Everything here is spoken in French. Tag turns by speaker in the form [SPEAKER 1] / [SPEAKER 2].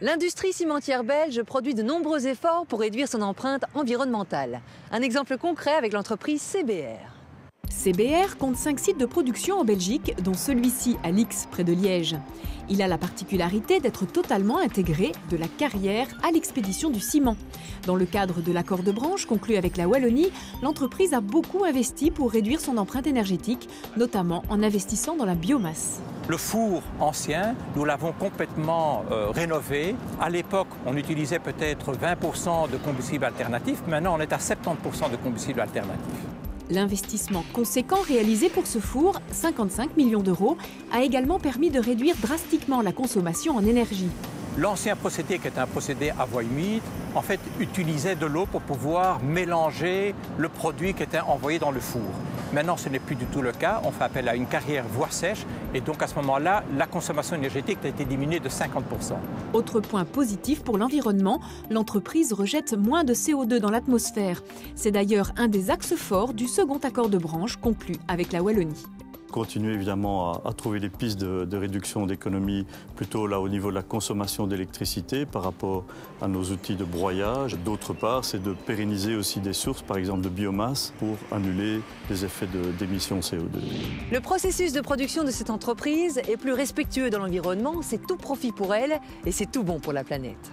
[SPEAKER 1] L'industrie cimentière belge produit de nombreux efforts pour réduire son empreinte environnementale. Un exemple concret avec l'entreprise CBR.
[SPEAKER 2] CBR compte 5 sites de production en Belgique, dont celui-ci à Lix, près de Liège. Il a la particularité d'être totalement intégré de la carrière à l'expédition du ciment. Dans le cadre de l'accord de branche conclu avec la Wallonie, l'entreprise a beaucoup investi pour réduire son empreinte énergétique, notamment en investissant dans la biomasse.
[SPEAKER 3] Le four ancien, nous l'avons complètement rénové. À l'époque, on utilisait peut-être 20% de combustible alternatif. Maintenant, on est à 70% de combustible alternatif.
[SPEAKER 2] L'investissement conséquent réalisé pour ce four, 55 millions d'euros, a également permis de réduire drastiquement la consommation en énergie.
[SPEAKER 3] L'ancien procédé, qui est un procédé à voie humide, en fait, utilisait de l'eau pour pouvoir mélanger le produit qui était envoyé dans le four. Maintenant, ce n'est plus du tout le cas. On fait appel à une carrière voie sèche et donc à ce moment-là, la consommation énergétique a été diminuée de 50%.
[SPEAKER 2] Autre point positif pour l'environnement, l'entreprise rejette moins de CO2 dans l'atmosphère. C'est d'ailleurs un des axes forts du second accord de branche conclu avec la Wallonie.
[SPEAKER 4] Continuer évidemment à trouver des pistes de réduction d'économie plutôt là au niveau de la consommation d'électricité par rapport à nos outils de broyage. D'autre part, c'est de pérenniser aussi des sources, par exemple de biomasse, pour annuler les effets d'émissions CO2.
[SPEAKER 1] Le processus de production de cette entreprise est plus respectueux de l'environnement, c'est tout profit pour elle et c'est tout bon pour la planète.